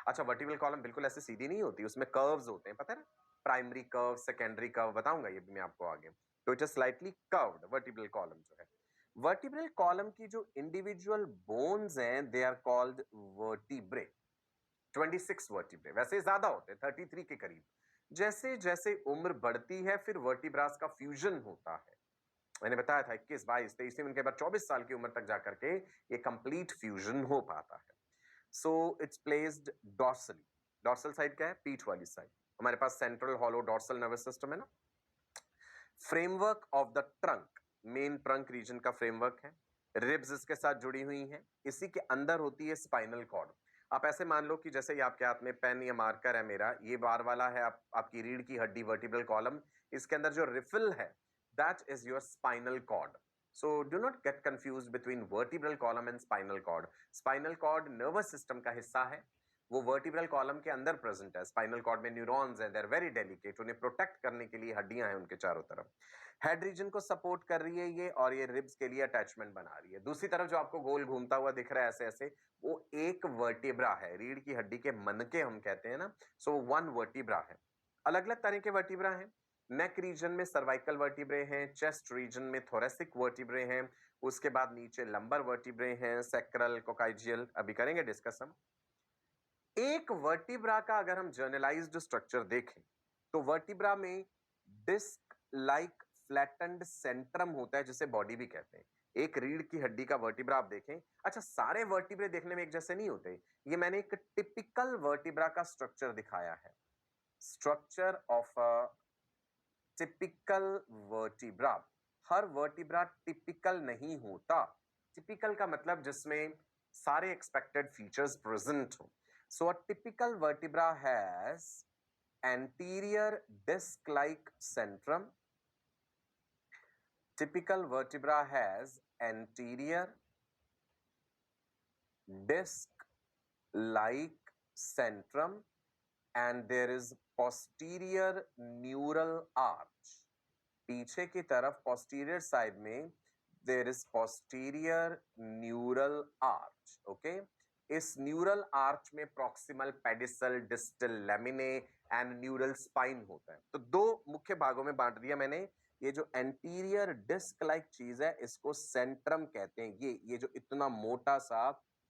अच्छा, वर्टिब्रल कॉलम बिल्कुल ऐसे सीधी नहीं होती, उसमें कर्व्स होते हैं, पता है ना, प्राइमरी कर्व, सेकेंडरी कर्व, बताऊंगा ये भी मैं आपको आगे। तो it is slightly curved vertebral column जो है। वर्टिब्रल कॉलम की जो इंडिविजुअल बोन्स हैं, they are called vertebrae. 26 vertebrae, वैसे ज्यादा होते हैं, 33 के करीब। जैसे जैसे उम्र बढ़ती है फिर वर्टिब्रास का फ्यूजन होता है। मैंने बताया था 21, 22, 23, उनके बाद 24 साल की उम्र तक जाकर के ये कंप्लीट फ्यूजन हो पाता है। So it's placed dorsally. Dorsal side क्या है, पीठ वाली साइड। हमारे पास central hollow dorsal nervous system है ना। Framework of the trunk, main trunk region का फ्रेमवर्क है। रिब्स इसके साथ जुड़ी हुई हैं। इसी के अंदर होती है स्पाइनल कॉर्ड। आप ऐसे मान लो कि जैसे ये आपके हाथ में पेन या मार्कर है मेरा, ये बार वाला है आपकी रीढ़ की हड्डी वर्टिब्रल कॉलम, इसके अंदर जो रिफिल है that is your spinal cord. So do not get confused between vertebral column and spinal cord. Spinal cord nervous system का हिस्सा है, वो वर्टिब्रल कॉलम के अंदर प्रेजेंट है। स्पाइनल कॉर्ड में न्यूरॉन्स हैं, दे आर वेरी डेलिकेट, उन्हें प्रोटेक्ट करने के लिए हड्डियां हैं उनके चारों तरफ। हेड रीजन को सपोर्ट कर रही है ये, और ये रिब्स के लिए अटैचमेंट बना रही है। दूसरी तरफ जो आपको गोल घूमता हुआ दिख रहा है ऐसे ऐसे, वो एक वर्टिब्रा है, रीढ़ की हड्डी के मनके हम कहते हैं ना, सो वन वर्टिब्रा है। अलग अलग तरह के वर्टिब्रा हैं। नेक रीजन में सर्वाइकल वर्टिब्रे हैं, चेस्ट रीजन में थोरेसिक वर्टिब्रे हैं, उसके बाद नीचे लंबर वर्टिब्रे हैं, सैक्रल, कोकाइजियल, अभी करेंगे डिस्कस हम। एक वर्टिब्रा का अगर हम जर्नलाइज्ड स्ट्रक्चर देखें तो वर्टिब्रा में डिस्क लाइक फ्लैटेंड सेंट्रम होता है, जिसे बॉडी भी कहते हैं। एक रीढ़ की हड्डी का वर्टिब्रा आप देखें, अच्छा सारे वर्टिब्रे देखने में एक जैसे नहीं होते, ये मैंने एक टिपिकल वर्टिब्रा का स्ट्रक्चर दिखाया है। Structure of a typical vertebra. Her vertebra typical नहीं होता। टिपिकल का मतलब जिसमें सारे एक्सपेक्टेड फीचर्स प्रेजेंट हो। So a typical vertebra has anterior disc like centrum. Typical vertebra has anterior disc like centrum and there is posterior neural arch. पीछे की तरफ posterior side में there is posterior neural arch. Okay, इस न्यूरल आर्च में proximal pedicel, distal laminae and neural spine होता है। तो दो मुख्य भागों में बांट दिया मैंने। ये जो एंटीरियर डिस्क लाइक चीज है इसको सेंट्रम कहते हैं। ये जो इतना मोटा सा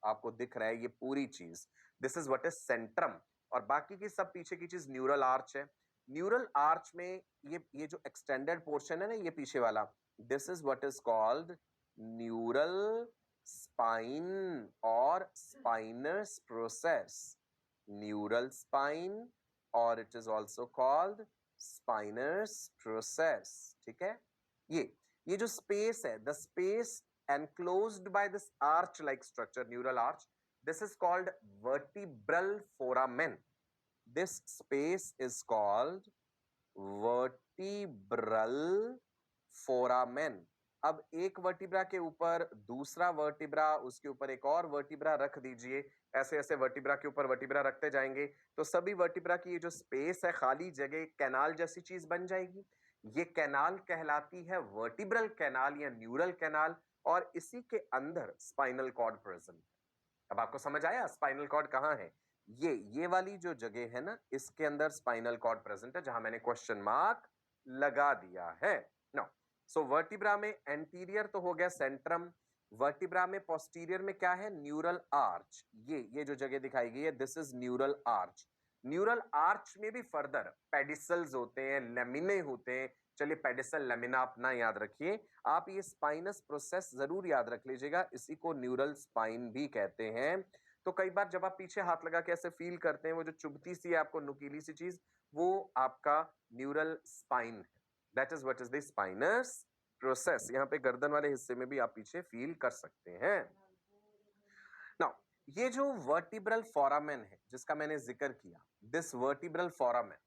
आपको दिख रहा है ये पूरी चीज, this is what is Centrum. और बाकी की सब पीछे की चीज न्यूरल आर्च है। न्यूरल आर्च में ये जो एक्सटेंडेड पोर्शन है ना, ये पीछे वाला, this is what is called neural spine or spinous process. Neural spine or it is also called spinous process. ठीक है, ये जो space है, the space enclosed by this arch like structure, neural arch, this is called vertebral foramen. This space is called vertebral foramen. अब एक वर्टिब्रा के ऊपर दूसरा वर्टिब्रा, उसके ऊपर एक और वर्टिब्रा रख दीजिए, ऐसे ऐसे वर्टिब्रा के ऊपर वर्टिब्रा रखते जाएंगे तो सभी वर्टिब्रा की ये जो स्पेस है, खाली जगह, कैनाल जैसी चीज बन जाएगी। ये कैनाल कहलाती है वर्टिब्रल कैनाल या न्यूरल कैनाल, और इसी के अंदर स्पाइनल कॉर्ड प्रेजेंट है। अब आपको समझ आया स्पाइनल कॉर्ड कहाँ है? ये वाली जो जगह है ना, इसके अंदर स्पाइनल कॉर्ड प्रेजेंट है, जहां मैंने क्वेश्चन मार्क लगा दिया है। नाउ सो वर्टिब्रा में एंटीरियर तो हो गया सेंट्रम, वर्टिब्रा में पोस्टीरियर में क्या है? Neural arch. ये जो जगह दिखाई गई है, this is neural arch. Neural arch में भी फर्दर पेडिसल्स होते हैं, लेमिने होते हैं। चलिए पेडिसल लेमिना अपना याद रखिए। आप ये स्पाइनस प्रोसेस जरूर याद रख लीजिएगा, इसी को न्यूरल स्पाइन भी कहते हैं। तो कई बार जब आप पीछे हाथ लगा के ऐसे फील करते हैं, वो जो चुभती सी है आपको नुकीली सी चीज, वो आपका न्यूरल स्पाइन है। That is what is the spinous process. यहाँ पे गर्दन वाले हिस्से में भी आप पीछे फील कर सकते हैं। नाउ ये जो वर्टिब्रल फोरामेन है जिसका मैंने जिक्र किया, दिस वर्टिब्रल फोरामेन,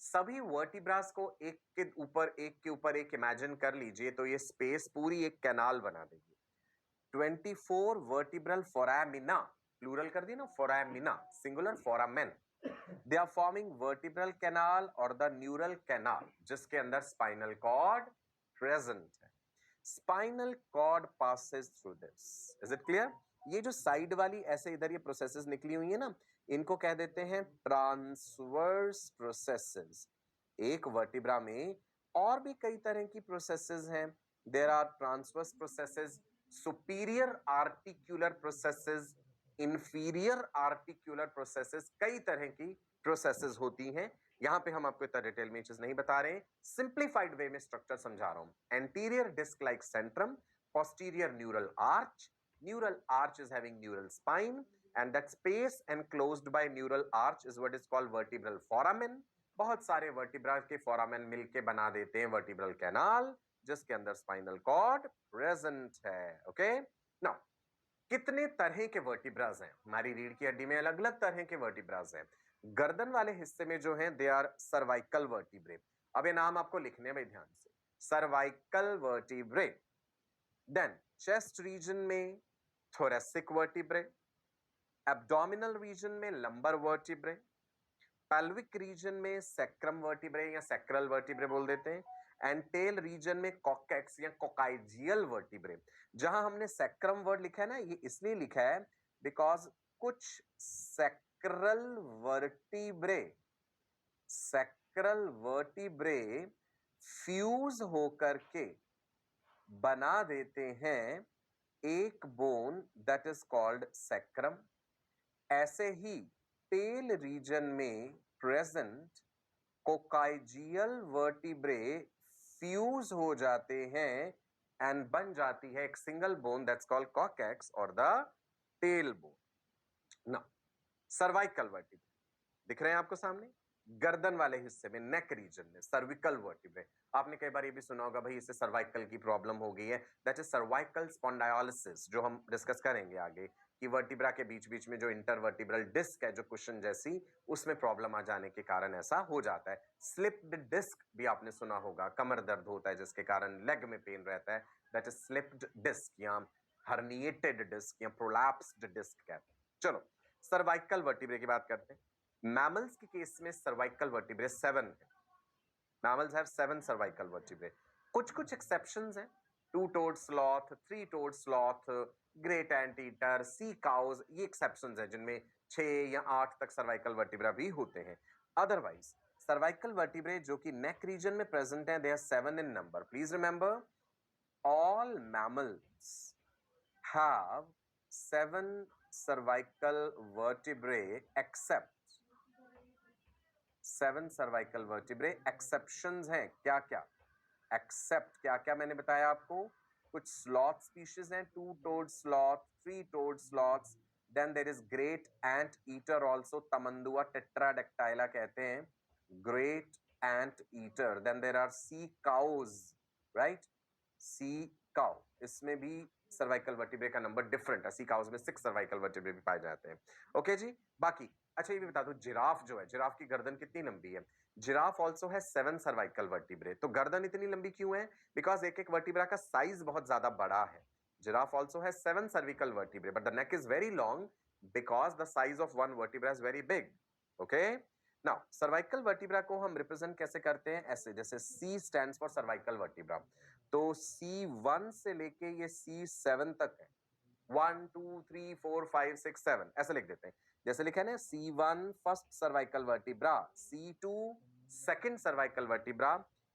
सभी वर्टिब्रास को एक के ऊपर एक इमेजिन कर लीजिए तो ये स्पेस पूरी एक कैनाल बना देगी। 24 वर्टिब्रल फोरामिना, प्लूरल कर दिया ना, foramina, singular foramen, they are forming vertebral canal और द न्यूरल कैनाल, जिसके अंदर स्पाइनल कॉर्ड प्रेजेंट है। Spinal cord passes through this, is it clear? ये जो साइड वाली ऐसे इधर ये प्रोसेसेस निकली हुई है ना, इनको कह देते हैं ट्रांसवर्स प्रोसेसेस। एक वर्टिब्रा में और भी कई तरह की प्रोसेसेस हैं। There are transverse processes, superior articular processes, inferior articular processes, कई तरह की प्रोसेसेस होती हैं। यहां पे हम आपको इतना डिटेल में चीज नहीं बता रहे हैं, सिंप्लीफाइड वे में स्ट्रक्चर समझा रहा हूं। Anterior disc like centrum, posterior neural arch is having neural spine, and that space enclosed by neural arch is what is called vertebral foramen. बहुत सारे वर्टिब्रा के फोरामेन मिलके बना देते हैं वर्टिब्रल कैनाल, जिसके अंदर स्पाइनल कॉर्ड प्रेजेंट है। ओके, नाउ कितने तरह के वर्टिब्रास हैं? हमारी रीढ़ की हड्डी में अलग अलग तरह के वर्टिब्रास हैं। गर्दन वाले हिस्से में जो हैं, दे आर सर्वाइकल वर्टिब्रे। अब ये नाम आपको लिखने में ध्यान से, cervical vertebrae. Then chest region में थोरेसिक वर्टिब्रे, एब्डोमिनल रीजन में लंबर वर्टिब्रे, पेल्विक रीजन में सैक्रम वर्टिब्रे या सैक्रल वर्टिब्रे बोल देते हैं, एंड टेल रीजन में कॉकेक्स या कोकाइजियल वर्टिब्रे। जहां हमने सैक्रम वर्ड लिखा है ना, ये इसलिए लिखा है बिकॉज कुछ सैक्रल वर्टिब्रे फ्यूज होकर के बना देते हैं एक bone that is called sacrum. ऐसे ही टेल रीजन में प्रेजेंट कोकाइजियल वर्टिब्रे फ्यूज हो जाते हैं एंड बन जाती है एक single bone that's called coccyx और the tail bone. Now cervical vertebrae दिख रहे हैं आपको सामने, गर्दन वाले हिस्से में, नेक रीजन में सर्विकल वर्टिब्रे। आपने कई बार ये भी सुना होगा भाई इससे सर्वाइकल की प्रॉब्लम हो गई है, दैट इज सर्वाइकल स्पॉन्डायोलिसिस, जो हम डिस्कस करेंगे आगे कि वर्टिब्रा के बीच बीच में जो इंटरवर्टिब्रल डिस्क है जो कुशन जैसी, उसमें प्रॉब्लम आ जाने के कारण ऐसा हो जाता है। स्लिप्ड डिस्क भी आपने सुना होगा, कमर दर्द होता है जिसके कारण लेग में पेन रहता है, दैट इज स्लिप्ड डिस्क या हर्निएटेड डिस्क या प्रोलैप्स्ड डिस्क कहते हैं। चलो सर्वाइकल वर्टिब्रे की बात करते हैं। मैमल्स के केस में सर्वाइकल वर्टिब्रे 7 है। Mammals have 7 cervical vertebrae. कुछ एक्सेप्शंस हैं, two toed sloth, three toed sloth, great anteater, sea cows, ये एक्सेप्शंस हैं जिनमें 6 या 8 तक सर्वाइकल वर्टिब्रा भी होते हैं। अदरवाइज सर्वाइकल वर्टिब्रे जो कि नेक रीजन में प्रेजेंट हैं, they are 7 in number. Please remember all mammals have 7 cervical vertebrae except 7 cervical vertebrae। exceptions हैं क्या क्या, except क्या क्या मैंने बताया आपको, कुछ sloth species हैं, two-toed sloth, three-toed sloths, then there is great ant eater also, तमंदुआ tetradyactyla कहते हैं, great ant eater, then there are sea cows, right, sea cow, इसमें भी सर्वाइकल वर्टिब्रे का नंबर डिफरेंट है, सी काउज में 6 सर्वाइकल वर्टिब्रे भी पाए जाते हैं। ओके जी, बाकी अच्छा ये भी बता दो, जिराफ जो है, जिराफ की गर्दन कितनी लंबी है? जिराफ ऑल्सो है 7 सर्वाइकल वर्टिब्रे। तो गर्दन इतनी लंबी क्यों है? बिकॉज एक एक वर्टिब्रा का साइज बहुत ज्यादा बड़ा है। जिराफ ऑल्सो है 7 cervical vertebrae but the neck is very long because the size of one vertebra is very big. Okay, now cervical vertebra को हम रिप्रेजेंट कैसे करते हैं? ऐसे, जैसे C stands for cervical vertebra, तो C1 से लेके ये C7 तक है, 1 2 3 4 5 6 7 ऐसे लिख देते हैं। जैसे लिखा है ना, C1 first cervical vertebra, C2 second cervical vertebra,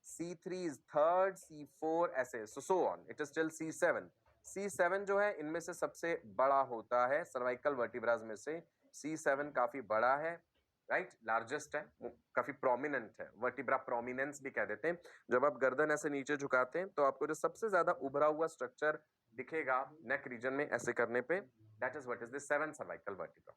C3 is third, C4 ऐसे, so on, it is till C7। C7 जो है इनमें से सबसे बड़ा होता है सर्वाइकल वर्टिब्राज में से। C7 काफी बड़ा है, राइट, लार्जेस्ट है, काफी प्रोमिनेंट है, वर्टिब्रा प्रोमिनेंस भी कह देते हैं। जब आप गर्दन ऐसे नीचे झुकाते हैं तो आपको जो सबसे ज्यादा उभरा हुआ स्ट्रक्चर दिखेगा नेक रीजन में ऐसे करने पे, that is what is the 7 cervical vertebra.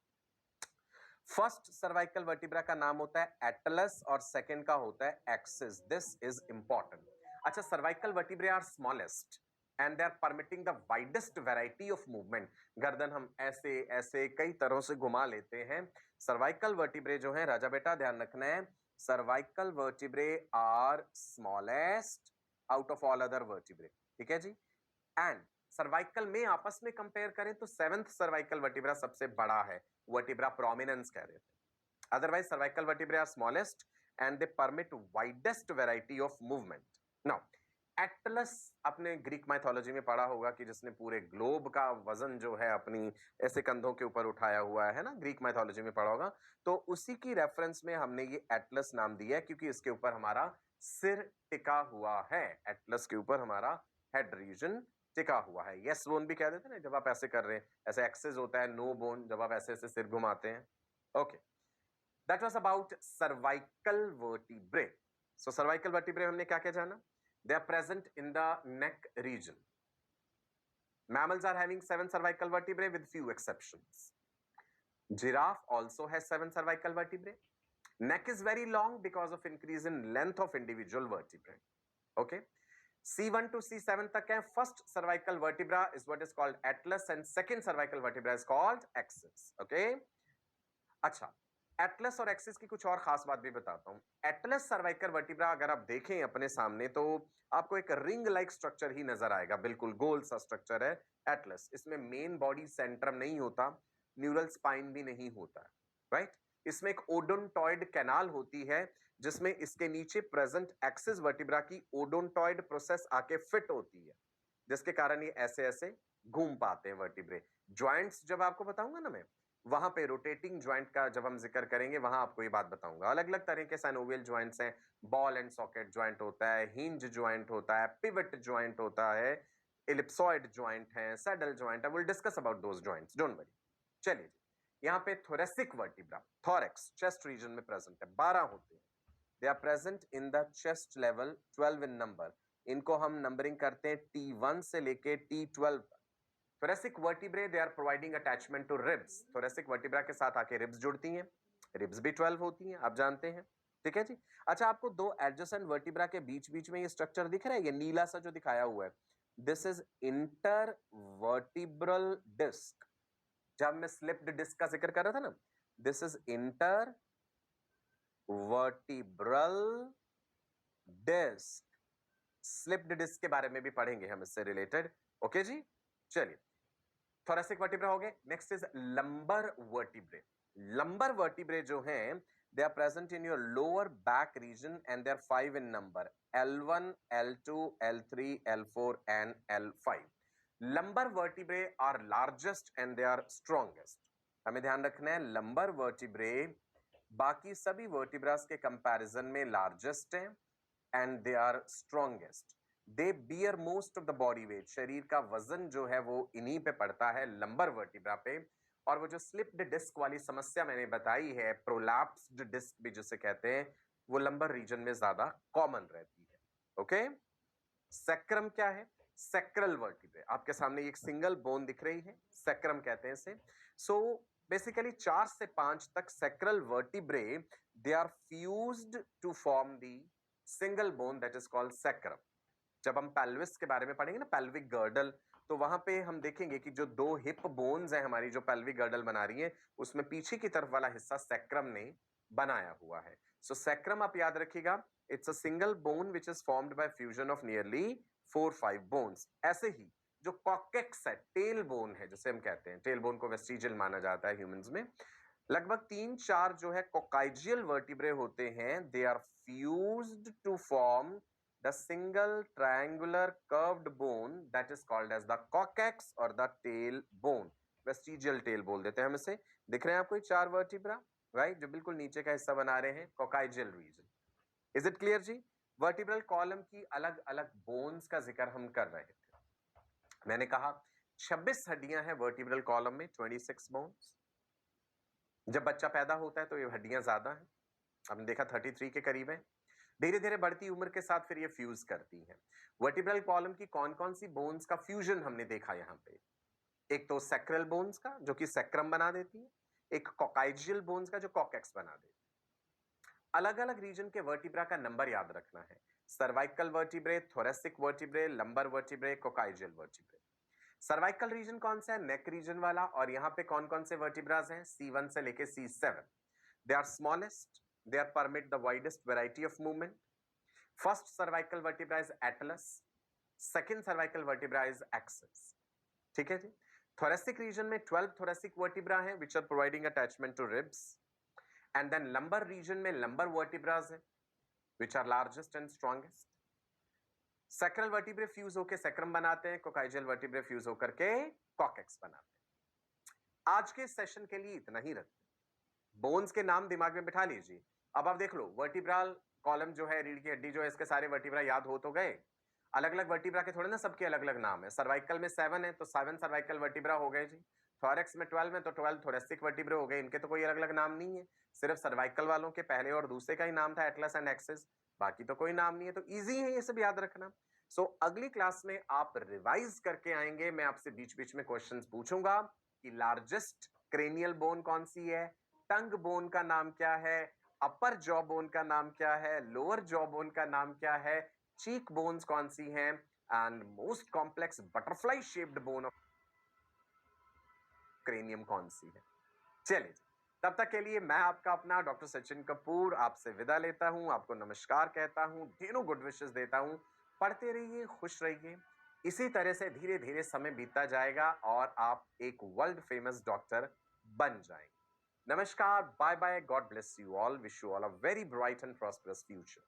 First cervical vertebra का नाम होता है एटलस और सेकंड का होता है एक्सिस। This is important. अच्छा, cervical vertebrae are smallest and they are permitting the widest variety of movement. गर्दन हम ऐसे ऐसे कई तरह से घुमा लेते हैं। सर्वाइकल वर्टिब्रे जो है, राजा बेटा ध्यान रखना है, cervical vertebrae are smallest out of all other vertebrae, ठीक है जी। एंड सर्वाइकल में आपस में कंपेयर करें तो 7th सर्वाइकल वर्टिब्रा सबसे बड़ा है, वर्टिब्रा प्रोमिनेंस कह देते हैं। Otherwise cervical vertebrae are smallest and they permit widest variety of movement. Now atlas आपने ग्रीक माइथोलॉजी में पढ़ा होगा कि जिसने पूरे ग्लोब का वजन जो है अपनी ऐसे कंधों के ऊपर उठाया हुआ है ना, ग्रीक माइथोलॉजी में पढ़ा होगा। तो उसी की रेफरेंस में हमने ये एटलस नाम दिया है क्योंकि इसके ऊपर हमारा सिर टिका हुआ है। एटलस के ऊपर हमारा हेड रीजन टिका हुआ है। यस बोन भी कह देते हैं ना जब आप ऐसे कर रहे हैं, ऐसे एक्सेस होता है, नो बोन जब आप ऐसे ऐसे सिर घुमाते हैं। Okay, that was about cervical vertebrae. So cervical vertebrae हमने क्या क्या जाना? They are present in the neck region. Mammals are having 7 cervical vertebrae with few exceptions. Giraffe also has 7 cervical vertebrae. Neck is very long because of increase in length of individual vertebrae. Okay. C1 to C7 तक है. First cervical vertebra is what is called atlas and second cervical vertebra is called axis. Okay. अच्छा, एटलस और एक्सिस की कुछ और खास बात भी बताता हूं। एटलस सर्वाइकल वर्टिब्रा अगर आप देखें अपने सामने तो आपको एक रिंग लाइक स्ट्रक्चर ही नजर आएगा, बिल्कुल गोल सा स्ट्रक्चर है एटलस। इसमें मेन बॉडी सेंट्रम नहीं होता, न्यूरल स्पाइन भी नहीं होता है, राइट? इसमें एक ओडोंटॉइड कैनाल होती है जिसमें इसके नीचे प्रेजेंट एक्सिस वर्टिब्रा की ओडोंटॉइड प्रोसेस आके फिट होती है, जिसके कारण ये ऐसे ऐसे घूम पाते हैं वर्टिब्रे। ज्वाइंट्स जब आपको बताऊंगा ना मैं, वहां पे रोटेटिंग ज्वाइंट का जब हम जिक्र करेंगे वहां आपको ये बात बताऊंगा। अलग अलग तरह के साइनोवियल ज्वाइंट्स हैं, बॉल एंड सॉकेट ज्वाइंट होता है, हिंज ज्वाइंट होता है, पिवट ज्वाइंट होता है, इलिप्सॉइड ज्वाइंट है, सैडल ज्वाइंट है। Will discuss about those joints, don't worry. चलिए जी, यहाँ पे thoracic vertebra, thorax chest region में प्रेजेंट है, 12 होते हैं। They are present in the chest level, 12 in number. इनको हम नंबरिंग करते हैं T1 से लेके T12 तक। thoracic vertebrae they are providing attachment to ribs। thoracic vertebra के साथ आके ribs जुड़ती हैं, ribs भी 12 होती हैं, आप जानते हैं, ठीक है जी। अच्छा, आपको दो adjacent vertebra के बीच बीच में ये स्ट्रक्चर दिख रहा है, ये नीला सा जो दिखाया हुआ है, दिस इज इंटरवर्टिब्रल डिस्क। जब मैं स्लिप्ड डिस्क का जिक्र कर रहा था ना, this is intervertebral disc. Slipped disc के बारे में भी पढ़ेंगे हम इससे रिलेटेड, ओके जी। चलिए, थोरेसिक वर्टिब्रा हो गए। Next is lumbar vertebrae. Lumbar vertebrae जो हैं, they are present in your lower back region and they are 5 in number, L1, L2, L3, L4 and L5। Lumbar vertebrae are largest and they are strongest. हमें ध्यान रखना है, लंबर वर्टिब्रे बाकी सभी वर्टिब्रास के कंपैरिजन में लार्जेस्ट हैं and they are strongest. They bear most of the body weight. शरीर का वजन जो है वो इन्हीं पे पड़ता है, लंबर वर्टिब्रा पे। और वो जो स्लिप्ड डिस्क वाली समस्या मैंने बताई है, प्रोलैप्स्ड डिस्क भी जिसे कहते हैं, वो लंबर रीजन में ज्यादा कॉमन रहती है, ओके। सैक्रम क्या है? Sacral vertebrae. आपके सामने एक सिंगल बोन दिख रही है, सैक्रम कहते हैं इसे। सो बेसिकली 4 से 5 तक sacral vertebrae, they are fused to form the single bone that is called sacrum. जब हम पेल्विस के बारे में पढ़ेंगे ना, पेल्विक गर्डल, तो वहां पे हम देखेंगे कि जो दो हिप बोन्स हैं हमारी, जो पेल्विक गर्डल बना रही है, उसमें पीछे की तरफ वाला हिस्सा सैक्रम ने बनाया हुआ है। सो सैक्रम आप याद रखिएगा, it's a single bone which is formed by fusion of nearly 4-5 bones. ऐसे ही जो कॉकेक्स है, टेल बोन है जिसे हम कहते हैं, टेल बोन को वेस्टिजियल माना जाता है ह्यूमंस में, लगभग 3-4 जो है कोकाइजियल वर्टिब्रे होते हैं, they are fused to form the single triangular curved bone that is called as the coccyx or the tailbone। vestigial tail बोल देते हैं हम इसे। दिख रहे हैं आपको ये 4 वर्टिब्रा, राइट, जो बिल्कुल नीचे का हिस्सा बना रहे हैं, coccygeal region। Is it clear जी? वर्टिब्रल कॉलम की अलग अलग बोन्स का जिक्र हम कर रहे थे। मैंने कहा 26 हड्डियां हैं वर्टिब्रल कॉलम में, 26 बोन्स। जब बच्चा पैदा होता है तो ये हड्डियां ज्यादा हैं, हमने देखा 33 के करीब है। धीरे धीरे बढ़ती उम्र के साथ फिर ये फ्यूज करती हैं। वर्टिब्रल कॉलम की कौन कौन सी बोन्स का फ्यूजन हमने देखा यहाँ पे? एक तो सैक्रल बोन्स का जो कि सैक्रम बना देती है, एक कॉकाइजियल बोन्स का जो कॉकेक्स बना देती है। अलग अलग रीजन के वर्टिब्रा का नंबर याद रखना है, cervical vertebrae, thoracic vertebrae, lumbar vertebrae, coccygeal vertebrae. Cervical region कौन सा है? नेक रीजन वाला। और यहाँ पे कौन कौन से वर्टिब्रास हैं? C1 से लेके C7। They are smallest, they are permit the widest variety of movement। First cervical vertebra is atlas, second cervical vertebra is axis। ठीक है जी। thoracic region में 12 thoracic vertebra हैं which are providing attachment to ribs, and then lumbar region में lumbar vertebras हैं which are largest and strongest। sacral vertebrae fuse होके sacrum बनाते हैं, coccygeal vertebrae fuse होकर के coccyx बनाते हैं। आज के सेशन के लिए इतना ही रखते हैं। बोन्स के नाम दिमाग में बिठा लीजिए। अब आप देख लो, वर्टिब्रल कॉलम जो है, रीढ़ की हड्डी जो है, इसके सारे वर्टिब्रा याद हो तो गए। अलग अलग वर्टिब्रा के थोड़े ना सबके अलग अलग नाम है। सर्वाइकल में 7 है तो 7 सर्वाइकल वर्टिब्रा हो गए जी। थोरेक्स में 12 है तो 12 थोरेसिक वर्टिब्रे हो गए। इनके तो कोई अलग अलग नाम नहीं है, सिर्फ सर्वाइकल वालों के पहले और दूसरे का ही नाम था, एटलस एंड एक्सिस। बाकी तो कोई नाम नहीं है, तो इजी है ये सब याद रखना। सो अगली क्लास में आप रिवाइज करके आएंगे, मैं आपसे बीच बीच में क्वेश्चन पूछूंगा कि लार्जेस्ट क्रेनियल बोन कौन सी है, टंग बोन का नाम क्या है, अपर जॉ बोन का नाम क्या है, लोअर जॉ बोन का नाम क्या है, चीक बोन्स कौन सी हैं, and most complex butterfly shaped bone of cranium कौन सी है। चलिए, तब तक के लिए मैं आपका अपना डॉक्टर सचिन कपूर आपसे विदा लेता हूं, आपको नमस्कार कहता हूं, ढेरों गुड विशेस देता हूं। पढ़ते रहिए, खुश रहिए। इसी तरह से धीरे धीरे समय बीतता जाएगा और आप एक वर्ल्ड फेमस डॉक्टर बन जाएंगे। नमस्कार, bye bye, God bless you all, wish you all a very bright and prosperous future.